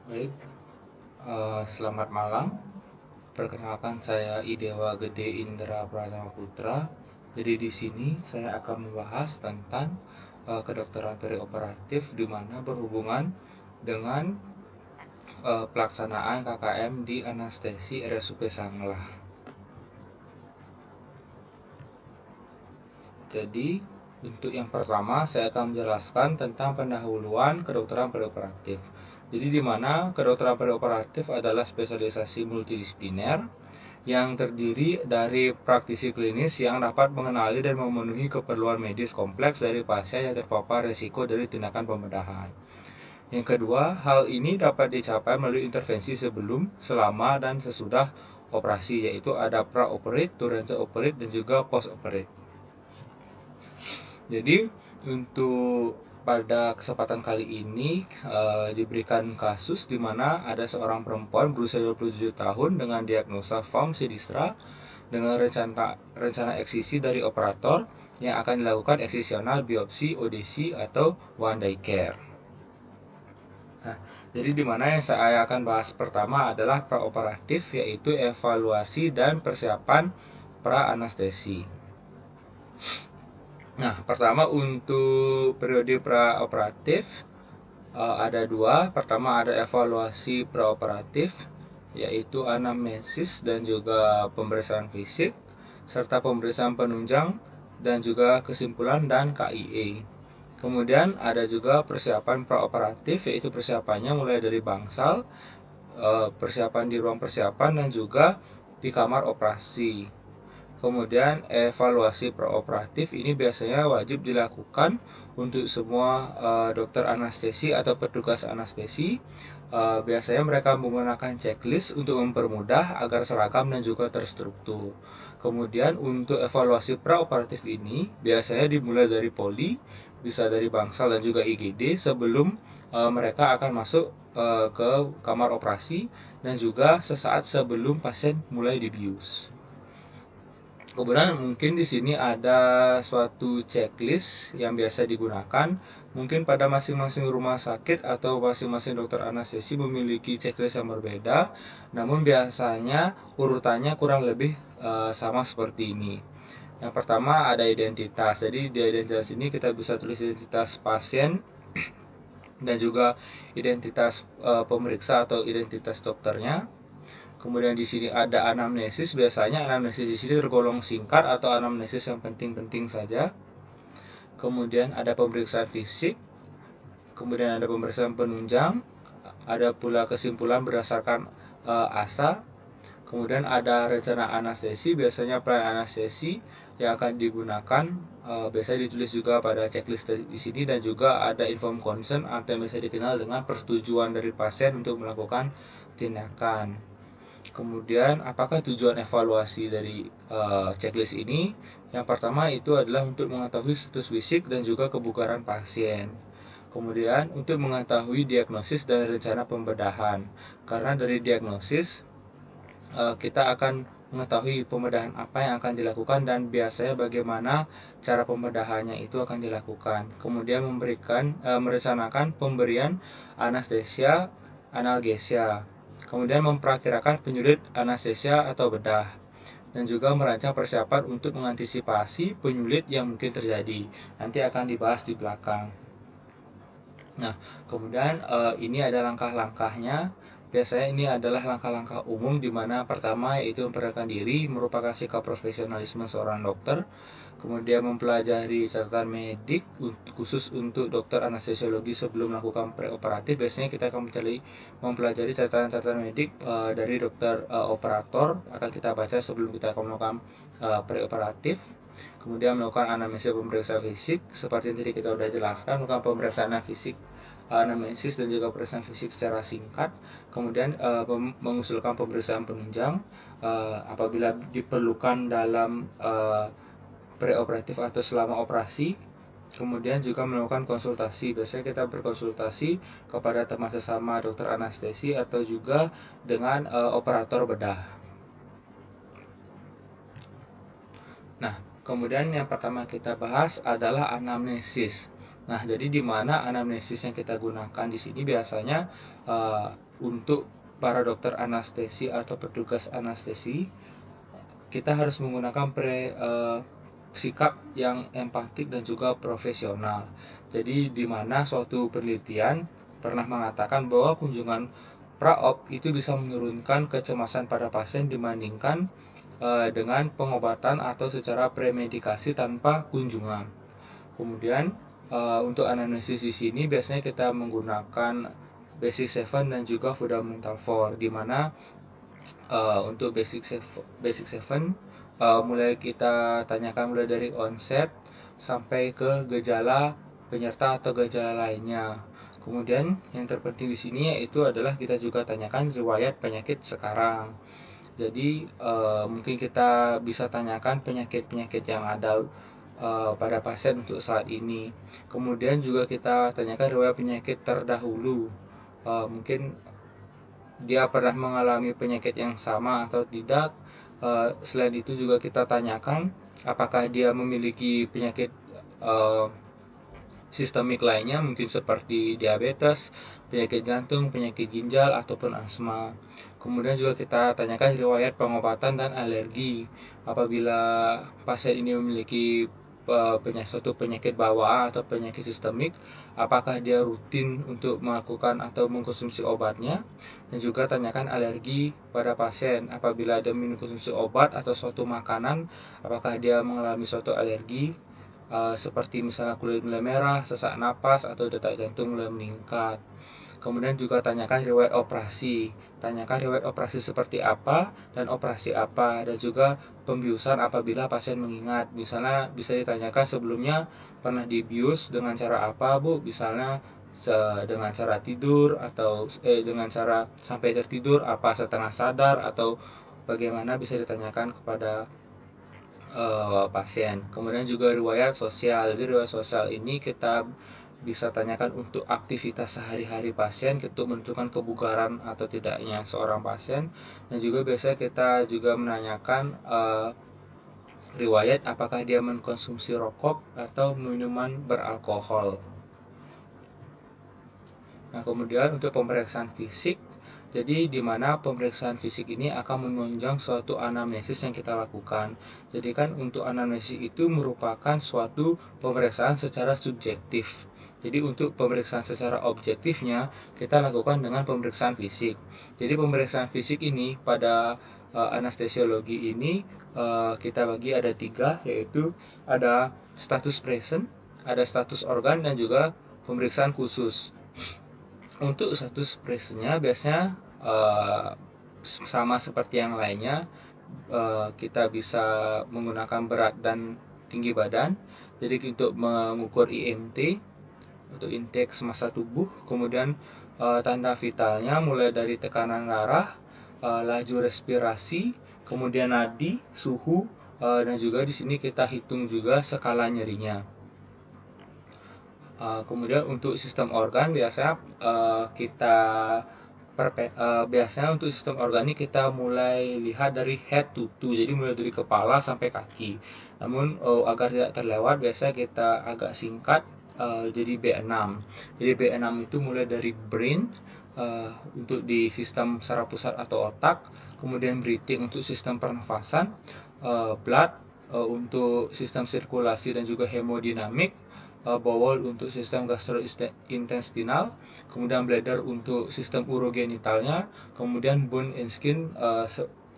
Baik, selamat malam. Perkenalkan saya Idewa Gede Indra Pratama Putra. Jadi di sini saya akan membahas tentang kedokteran perioperatif di mana berhubungan dengan pelaksanaan KKM di anestesi RSUP Sanglah. Jadi untuk yang pertama saya akan menjelaskan tentang pendahuluan kedokteran perioperatif. Jadi di mana kedokteran perioperatif adalah spesialisasi multidisipliner yang terdiri dari praktisi klinis yang dapat mengenali dan memenuhi keperluan medis kompleks dari pasien yang terpapar risiko dari tindakan pembedahan. Yang kedua, hal ini dapat dicapai melalui intervensi sebelum, selama, dan sesudah operasi, yaitu ada pra-operate, during operate, dan juga post-operate. Jadi untuk pada kesempatan kali ini diberikan kasus di mana ada seorang perempuan berusia 27 tahun dengan diagnosa FAM Sidistra dengan rencana eksisi dari operator yang akan dilakukan eksisional biopsi ODC atau one day care. Nah, jadi di mana yang saya akan bahas pertama adalah praoperatif, yaitu evaluasi dan persiapan pra-anestesi. Nah, pertama untuk periode praoperatif ada dua. Pertama ada evaluasi praoperatif, yaitu anamnesis dan juga pemeriksaan fisik, serta pemeriksaan penunjang dan juga kesimpulan dan KIE. Kemudian ada juga persiapan praoperatif, yaitu persiapannya mulai dari bangsal, persiapan di ruang persiapan dan juga di kamar operasi. Kemudian evaluasi praoperatif ini biasanya wajib dilakukan untuk semua dokter anestesi atau petugas anestesi. Biasanya mereka menggunakan checklist untuk mempermudah agar seragam dan juga terstruktur. Kemudian untuk evaluasi praoperatif ini biasanya dimulai dari poli, bisa dari bangsal dan juga IGD sebelum mereka akan masuk ke kamar operasi dan juga sesaat sebelum pasien mulai dibius. Kemudian mungkin di sini ada suatu checklist yang biasa digunakan. Mungkin pada masing-masing rumah sakit atau masing-masing dokter anestesi memiliki checklist yang berbeda. Namun biasanya urutannya kurang lebih sama seperti ini. Yang pertama ada identitas. Jadi di identitas ini kita bisa tulis identitas pasien dan juga identitas pemeriksa atau identitas dokternya. Kemudian di sini ada anamnesis. Biasanya anamnesis di sini tergolong singkat atau anamnesis yang penting-penting saja. Kemudian ada pemeriksaan fisik. Kemudian ada pemeriksaan penunjang. Ada pula kesimpulan berdasarkan ASA. Kemudian ada rencana anestesi. Biasanya plan anestesi yang akan digunakan biasanya ditulis juga pada checklist di sini, dan juga ada informed consent atau yang biasa dikenal dengan persetujuan dari pasien untuk melakukan tindakan. Kemudian, apakah tujuan evaluasi dari checklist ini? Yang pertama itu adalah untuk mengetahui status fisik dan juga kebugaran pasien. Kemudian, untuk mengetahui diagnosis dan rencana pembedahan. Karena dari diagnosis, kita akan mengetahui pembedahan apa yang akan dilakukan dan biasanya bagaimana cara pembedahannya itu akan dilakukan. Kemudian merencanakan pemberian anestesia, analgesia. Kemudian memperkirakan penyulit anestesia atau bedah, dan juga merancang persiapan untuk mengantisipasi penyulit yang mungkin terjadi. Nanti akan dibahas di belakang. Nah, kemudian ini ada langkah-langkahnya. Biasanya ini adalah langkah-langkah umum di mana pertama yaitu memperkenalkan diri, merupakan sikap profesionalisme seorang dokter. Kemudian mempelajari catatan medik khusus untuk dokter anestesiologi sebelum melakukan preoperatif. Biasanya kita akan mempelajari catatan medik dari dokter operator, akan kita baca sebelum kita akan melakukan preoperatif. Kemudian melakukan anamnesis pemeriksaan fisik seperti yang tadi kita sudah jelaskan, melakukan pemeriksaan fisik, anamnesis dan juga pemeriksaan fisik secara singkat. Kemudian mengusulkan pemeriksaan penunjang apabila diperlukan dalam preoperatif atau selama operasi. Kemudian juga melakukan konsultasi. Biasanya kita berkonsultasi kepada teman sesama dokter anestesi atau juga dengan operator bedah. Nah, kemudian yang pertama kita bahas adalah anamnesis. Nah, jadi di mana anamnesis yang kita gunakan di sini biasanya untuk para dokter anestesi atau petugas anestesi, kita harus menggunakan sikap yang empatik dan juga profesional. Jadi di mana suatu penelitian pernah mengatakan bahwa kunjungan pra-op itu bisa menurunkan kecemasan pada pasien dibandingkan dengan pengobatan atau secara premedikasi tanpa kunjungan. Kemudian untuk anamnesis di sini biasanya kita menggunakan Basic 7 dan juga Fundamental 4, di mana untuk Basic 7 mulai kita tanyakan mulai dari onset sampai ke gejala penyerta atau gejala lainnya. Kemudian yang terpenting di sini yaitu adalah kita juga tanyakan riwayat penyakit sekarang. Jadi mungkin kita bisa tanyakan penyakit-penyakit yang ada pada pasien untuk saat ini. Kemudian juga kita tanyakan riwayat penyakit terdahulu. Mungkin dia pernah mengalami penyakit yang sama atau tidak. Selain itu juga kita tanyakan apakah dia memiliki penyakit sistemik lainnya, mungkin seperti diabetes, penyakit jantung, penyakit ginjal, ataupun asma. Kemudian juga kita tanyakan riwayat pengobatan dan alergi. Apabila pasien ini memiliki suatu penyakit bawaan atau penyakit sistemik, apakah dia rutin untuk melakukan atau mengkonsumsi obatnya. Dan juga tanyakan alergi pada pasien. Apabila dia mengkonsumsi obat atau suatu makanan, apakah dia mengalami suatu alergi, seperti misalnya kulit mulai merah, sesak napas, atau detak jantung mulai meningkat. Kemudian juga tanyakan riwayat operasi. Tanyakan riwayat operasi seperti apa dan operasi apa, dan juga pembiusan apabila pasien mengingat. Misalnya bisa ditanyakan sebelumnya pernah dibius dengan cara apa, Bu? Misalnya dengan cara tidur atau dengan cara sampai tertidur, apa setengah sadar, atau bagaimana, bisa ditanyakan kepada pasien. Kemudian juga riwayat sosial. Jadi riwayat sosial ini kita bisa tanyakan untuk aktivitas sehari-hari pasien, untuk menentukan kebugaran atau tidaknya seorang pasien. Dan juga biasanya kita juga menanyakan riwayat apakah dia mengkonsumsi rokok atau minuman beralkohol. Nah, kemudian untuk pemeriksaan fisik, jadi di mana pemeriksaan fisik ini akan menunjang suatu anamnesis yang kita lakukan. Jadi kan untuk anamnesis itu merupakan suatu pemeriksaan secara subjektif. Jadi untuk pemeriksaan secara objektifnya kita lakukan dengan pemeriksaan fisik. Jadi pemeriksaan fisik ini pada anestesiologi ini kita bagi ada 3, yaitu ada status present, ada status organ, dan juga pemeriksaan khusus. Untuk status presentnya biasanya sama seperti yang lainnya, kita bisa menggunakan berat dan tinggi badan. Jadi untuk mengukur IMT, untuk indeks massa tubuh, kemudian tanda vitalnya mulai dari tekanan darah, laju respirasi, kemudian nadi, suhu, dan juga di sini kita hitung juga skala nyerinya. Kemudian untuk sistem organ biasanya biasanya untuk sistem organ ini kita mulai lihat dari head to toe, jadi mulai dari kepala sampai kaki. Namun agar tidak terlewat, biasanya kita agak singkat, jadi B6. Jadi B6 itu mulai dari brain untuk di sistem saraf pusat atau otak, kemudian breathing untuk sistem pernafasan, blood untuk sistem sirkulasi dan juga hemodinamik, bowel untuk sistem gastrointestinal, kemudian bladder untuk sistem urogenitalnya, kemudian bone and skin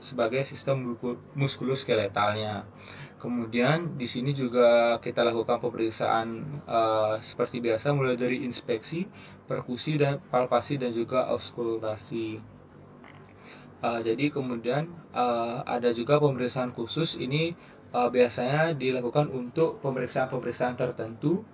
sebagai sistem muskuloskeletalnya. Kemudian di sini juga kita lakukan pemeriksaan seperti biasa, mulai dari inspeksi, perkusi, dan palpasi, dan juga auskultasi. Jadi kemudian ada juga pemeriksaan khusus. Ini biasanya dilakukan untuk pemeriksaan-pemeriksaan tertentu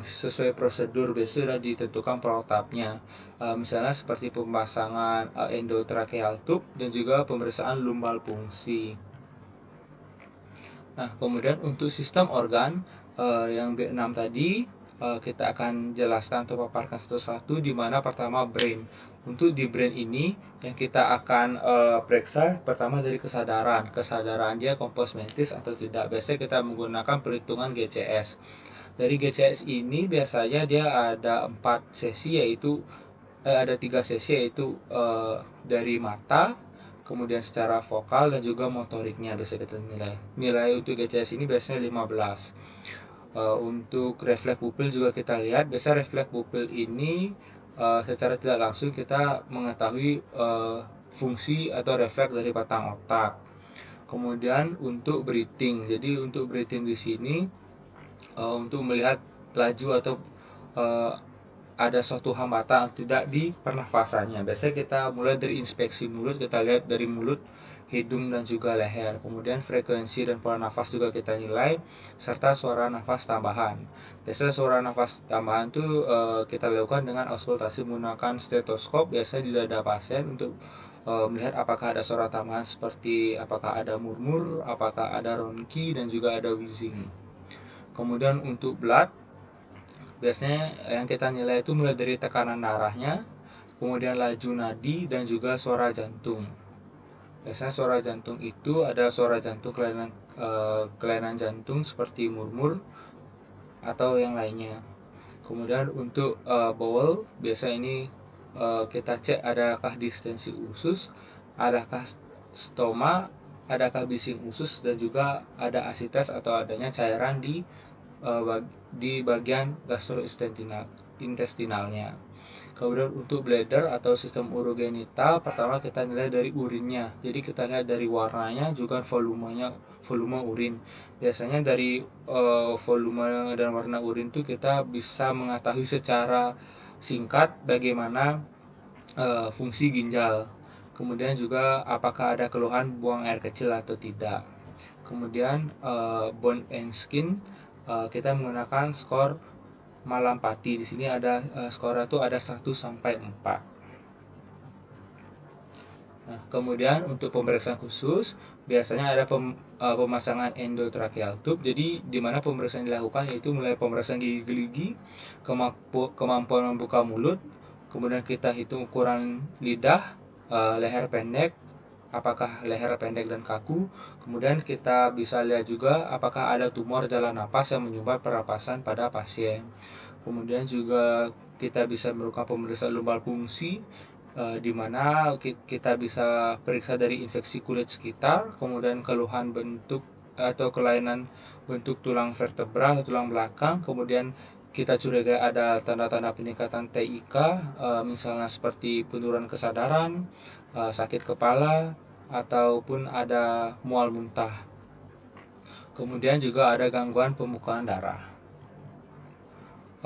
sesuai prosedur biasa sudah ditentukan protapnya. Misalnya seperti pemasangan endotracheal tube dan juga pemeriksaan lumbal fungsi. Nah, kemudian untuk sistem organ yang B6 tadi kita akan jelaskan atau paparkan satu-satu, di mana pertama brain. Untuk di brain ini yang kita akan periksa pertama dari kesadaran dia kompos mentis atau tidak. Biasanya kita menggunakan perhitungan GCS. Dari GCS ini biasanya dia ada 4 sesi, yaitu ada 3 sesi, yaitu dari mata, kemudian secara vokal dan juga motoriknya bisa kita nilai. Nilai untuk GCS ini biasanya 15. Untuk refleks pupil juga kita lihat. Biasanya refleks pupil ini secara tidak langsung kita mengetahui fungsi atau refleks dari batang otak. Kemudian untuk breathing, jadi untuk breathing di sini untuk melihat laju atau ada suatu hambatan atau tidak di pernafasannya. Biasanya kita mulai dari inspeksi mulut, kita lihat dari mulut, hidung dan juga leher. Kemudian frekuensi dan pola nafas juga kita nilai, serta suara nafas tambahan. Biasanya suara nafas tambahan itu kita lakukan dengan auskultasi menggunakan stetoskop, biasanya di dada pasien, untuk melihat apakah ada suara tambahan seperti apakah ada murmur, apakah ada ronki dan juga ada wheezing. Kemudian untuk blood, biasanya yang kita nilai itu mulai dari tekanan darahnya, kemudian laju nadi dan juga suara jantung. Biasanya suara jantung itu ada suara jantung kelainan jantung seperti murmur atau yang lainnya. Kemudian untuk bowel, biasa ini kita cek adakah distensi usus, adakah stoma, adakah bising usus, dan juga ada asites atau adanya cairan di bagian gastrointestinalnya. Kemudian untuk bladder atau sistem urogenital, pertama kita nilai dari urinnya. Jadi kita lihat dari warnanya juga volume urin. Biasanya dari volume dan warna urin itu kita bisa mengetahui secara singkat bagaimana fungsi ginjal. Kemudian juga apakah ada keluhan buang air kecil atau tidak. Kemudian bone and skin, kita menggunakan skor Malampati. Di sini ada skornya itu ada 1 sampai 4. Nah, kemudian untuk pemeriksaan khusus biasanya ada pemasangan endotracheal tube. Jadi di mana pemeriksaan dilakukan yaitu mulai pemeriksaan gigi-gigi, kemampuan membuka mulut, kemudian kita hitung ukuran lidah, leher pendek, apakah leher pendek dan kaku. Kemudian kita bisa lihat juga apakah ada tumor jalan napas yang menyumbat pernapasan pada pasien. Kemudian juga kita bisa melakukan pemeriksaan lumbal fungsi, di mana kita bisa periksa dari infeksi kulit sekitar, kemudian keluhan bentuk atau kelainan bentuk tulang vertebra atau tulang belakang. Kemudian kita curiga ada tanda-tanda peningkatan TIK, misalnya seperti penurunan kesadaran, sakit kepala, ataupun ada mual muntah. Kemudian juga ada gangguan pembukaan darah.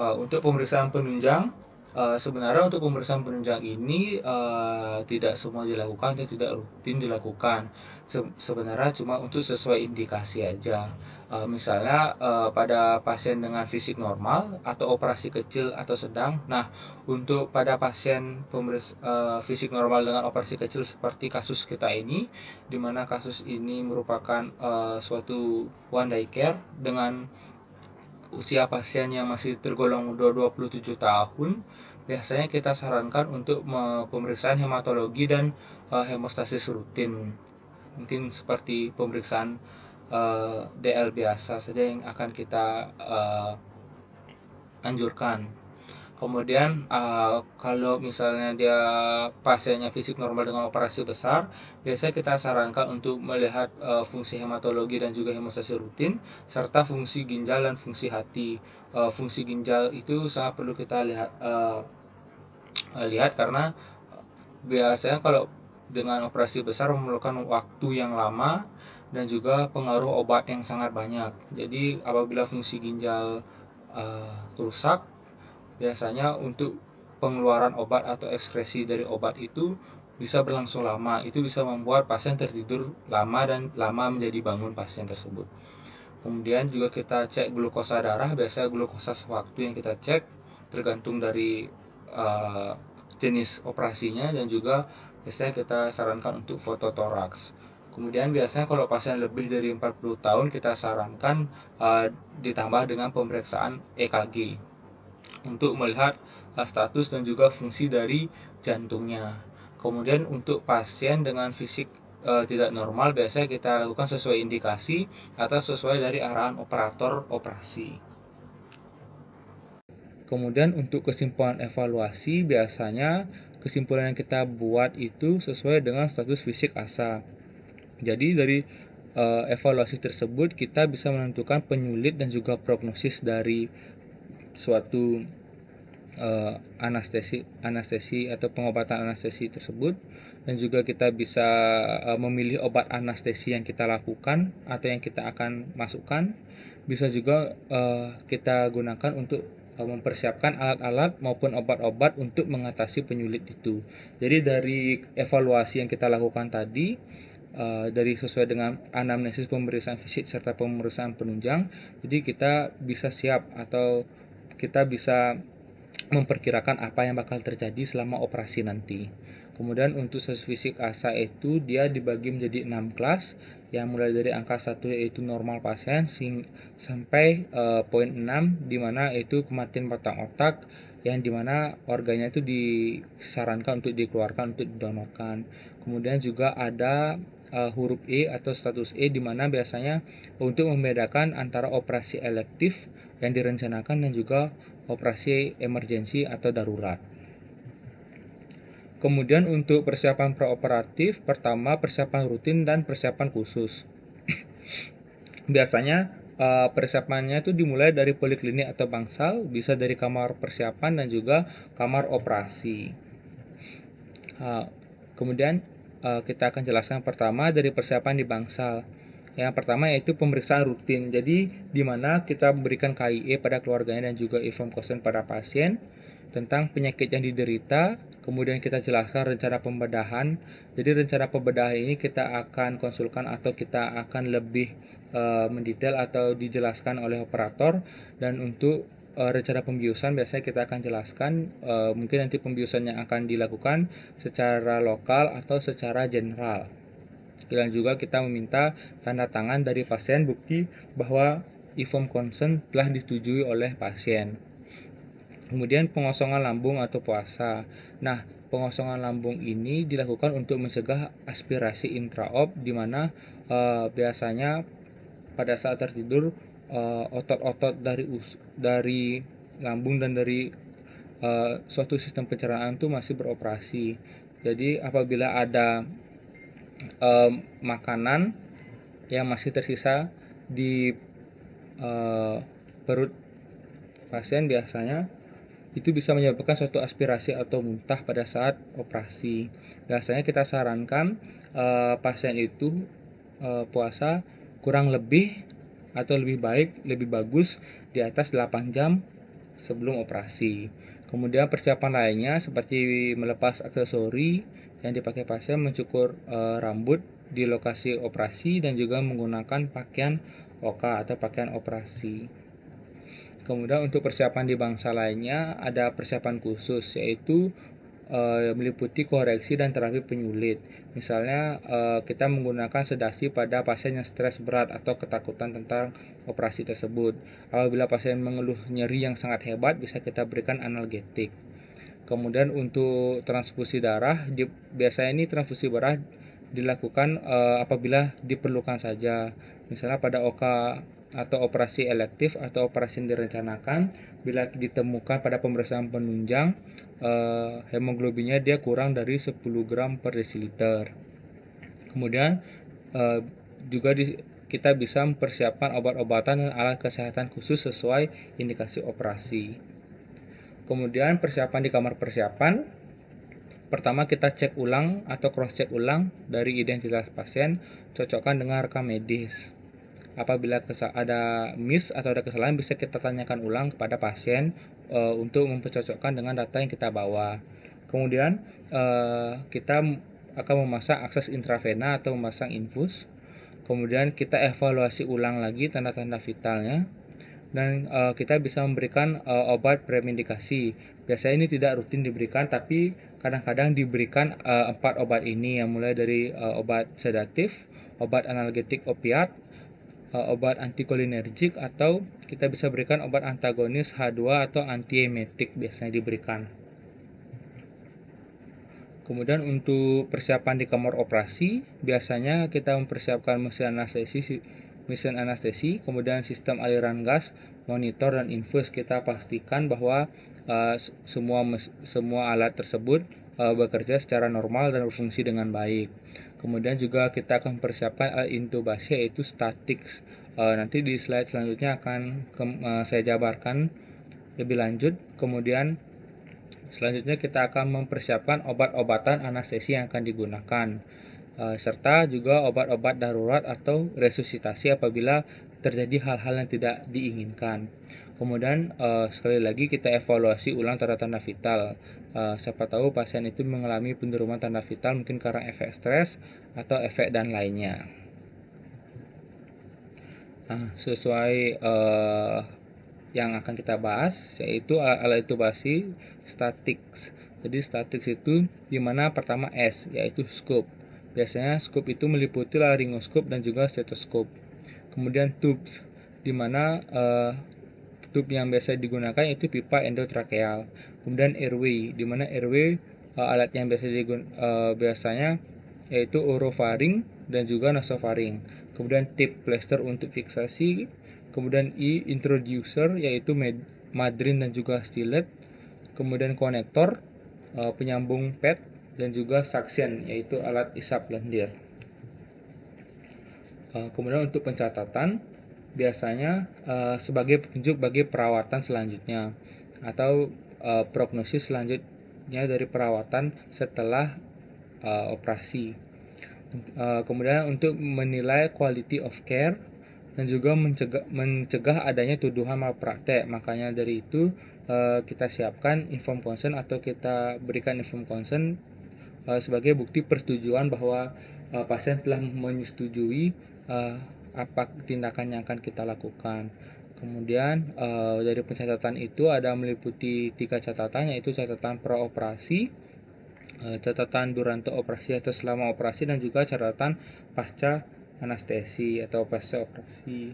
Untuk pemeriksaan penunjang, sebenarnya untuk pemeriksaan penunjang ini tidak semua dilakukan atau tidak rutin dilakukan. Sebenarnya cuma untuk sesuai indikasi aja. Misalnya pada pasien dengan fisik normal atau operasi kecil atau sedang. Nah, untuk pada pasien fisik normal dengan operasi kecil seperti kasus kita ini, di mana kasus ini merupakan suatu one day care dengan usia pasien yang masih tergolong muda 27 tahun, biasanya kita sarankan untuk pemeriksaan hematologi dan hemostasis rutin. Mungkin seperti pemeriksaan DL biasa saja yang akan kita anjurkan. Kemudian kalau misalnya dia pasiennya fisik normal dengan operasi besar, biasanya kita sarankan untuk melihat fungsi hematologi dan juga hemostasis rutin, serta fungsi ginjal dan fungsi hati. Fungsi ginjal itu sangat perlu kita lihat karena biasanya kalau dengan operasi besar memerlukan waktu yang lama dan juga pengaruh obat yang sangat banyak. Jadi apabila fungsi ginjal rusak, biasanya untuk pengeluaran obat atau ekskresi dari obat itu bisa berlangsung lama. Itu bisa membuat pasien tertidur lama dan lama menjadi bangun pasien tersebut. Kemudian juga kita cek glukosa darah. Biasanya glukosa sewaktu yang kita cek tergantung dari jenis operasinya, dan juga biasanya kita sarankan untuk fototoraks. Kemudian biasanya kalau pasien lebih dari 40 tahun kita sarankan ditambah dengan pemeriksaan EKG untuk melihat status dan juga fungsi dari jantungnya. Kemudian untuk pasien dengan fisik tidak normal, biasanya kita lakukan sesuai indikasi atau sesuai dari arahan operator operasi. Kemudian untuk kesimpulan evaluasi, biasanya kesimpulan yang kita buat itu sesuai dengan status fisik ASA. Jadi dari evaluasi tersebut kita bisa menentukan penyulit dan juga prognosis dari suatu anestesi atau pengobatan anestesi tersebut, dan juga kita bisa memilih obat anestesi yang kita lakukan atau yang kita akan masukkan. Bisa juga kita gunakan untuk mempersiapkan alat-alat maupun obat-obat untuk mengatasi penyulit itu. Jadi dari evaluasi yang kita lakukan tadi, dari sesuai dengan anamnesis, pemeriksaan fisik serta pemeriksaan penunjang, jadi kita bisa siap atau kita bisa memperkirakan apa yang bakal terjadi selama operasi nanti. Kemudian untuk status fisik ASA itu dia dibagi menjadi 6 kelas, yang mulai dari angka 1 yaitu normal pasien sampai poin 6 di mana itu kematian batang otak, yang dimana organnya itu disarankan untuk dikeluarkan untuk didonorkan. Kemudian juga ada huruf E atau status E, di mana biasanya untuk membedakan antara operasi elektif yang direncanakan dan juga operasi emergensi atau darurat. Kemudian untuk persiapan preoperatif, pertama persiapan rutin dan persiapan khusus. Biasanya persiapannya itu dimulai dari poliklinik atau bangsal, bisa dari kamar persiapan dan juga kamar operasi. Kemudian kita akan jelaskan pertama dari persiapan di bangsal. Yang pertama yaitu pemeriksaan rutin. Jadi di mana kita memberikan KIE pada keluarganya dan juga inform consent pada pasien tentang penyakit yang diderita. Kemudian kita jelaskan rencana pembedahan. Jadi rencana pembedahan ini kita akan konsulkan atau kita akan lebih mendetail atau dijelaskan oleh operator. Dan untuk rencana pembiusan biasanya kita akan jelaskan, mungkin nanti pembiusan yang akan dilakukan secara lokal atau secara general. Dan juga kita meminta tanda tangan dari pasien bukti bahwa inform consent telah disetujui oleh pasien. Kemudian pengosongan lambung atau puasa. Nah, pengosongan lambung ini dilakukan untuk mencegah aspirasi intraop, di mana biasanya pada saat tertidur otot-otot dari lambung dan dari suatu sistem pencernaan itu masih beroperasi. Jadi apabila ada makanan yang masih tersisa di perut pasien, biasanya itu bisa menyebabkan suatu aspirasi atau muntah pada saat operasi. Biasanya kita sarankan pasien itu puasa kurang lebih atau lebih bagus di atas 8 jam sebelum operasi. Kemudian persiapan lainnya seperti melepas aksesori yang dipakai pasien, mencukur rambut di lokasi operasi, dan juga menggunakan pakaian OK atau pakaian operasi. Kemudian untuk persiapan di bangsa lainnya ada persiapan khusus, yaitu meliputi koreksi dan terapi penyulit. Misalnya kita menggunakan sedasi pada pasien yang stres berat atau ketakutan tentang operasi tersebut. Apabila pasien mengeluh nyeri yang sangat hebat, bisa kita berikan analgetik. Kemudian untuk transfusi darah, biasanya ini transfusi darah dilakukan apabila diperlukan saja. Misalnya pada OK atau operasi elektif atau operasi yang direncanakan, bila ditemukan pada pemeriksaan penunjang hemoglobinnya dia kurang dari 10 gram per desiliter. Kemudian juga kita bisa mempersiapkan obat-obatan dan alat kesehatan khusus sesuai indikasi operasi. Kemudian persiapan di kamar persiapan, pertama kita cek ulang atau cross check ulang dari identitas pasien, cocokkan dengan rekam medis. Apabila ada miss atau ada kesalahan, bisa kita tanyakan ulang kepada pasien untuk mempercocokkan dengan data yang kita bawa. Kemudian kita akan memasang akses intravena atau memasang infus. Kemudian kita evaluasi ulang lagi tanda-tanda vitalnya, dan kita bisa memberikan obat premedikasi. Biasanya ini tidak rutin diberikan, tapi kadang-kadang diberikan 4 obat ini, yang mulai dari obat sedatif, obat analgetik opiat, obat antikolinergik, atau kita bisa berikan obat antagonis H2 atau antiemetik biasanya diberikan. Kemudian untuk persiapan di kamar operasi, biasanya kita mempersiapkan mesin anestesi mesin anestesi, kemudian sistem aliran gas, monitor, dan infus. Kita pastikan bahwa semua alat tersebut bekerja secara normal dan berfungsi dengan baik. Kemudian juga kita akan mempersiapkan alat intubasi, yaitu statics. Nanti di slide selanjutnya akan saya jabarkan lebih lanjut. Kemudian selanjutnya kita akan mempersiapkan obat-obatan anestesi yang akan digunakan, serta juga obat-obat darurat atau resusitasi apabila terjadi hal-hal yang tidak diinginkan. Kemudian sekali lagi kita evaluasi ulang tanda-tanda vital. Siapa tahu pasien itu mengalami penurunan tanda vital mungkin karena efek stres atau efek dan lainnya. Sesuai yang akan kita bahas, yaitu alat intubasi statics. Jadi statics itu dimana pertama S, yaitu scope. Biasanya scope itu meliputi laryngoskop dan juga stetoskop. Kemudian tubes, dimana tube yang biasa digunakan yaitu pipa endotrakeal. Kemudian airway, dimana airway alat yang biasanya yaitu orofaring dan juga nasofaring. Kemudian tip plaster untuk fiksasi. Kemudian introducer yaitu madrin dan juga stilet. Kemudian konektor, penyambung pad, dan juga suction yaitu alat isap lendir. Kemudian untuk pencatatan biasanya sebagai petunjuk bagi perawatan selanjutnya atau prognosis selanjutnya dari perawatan setelah operasi. Kemudian untuk menilai quality of care dan juga mencegah adanya tuduhan malpraktek. Makanya dari itu kita siapkan informed consent atau kita berikan informed consent sebagai bukti persetujuan bahwa pasien telah menyetujui apa tindakan yang akan kita lakukan. Kemudian dari pencatatan itu ada meliputi 3 catatan, yaitu catatan praoperasi, catatan durante operasi atau selama operasi, dan juga catatan pasca anestesi atau pasca operasi.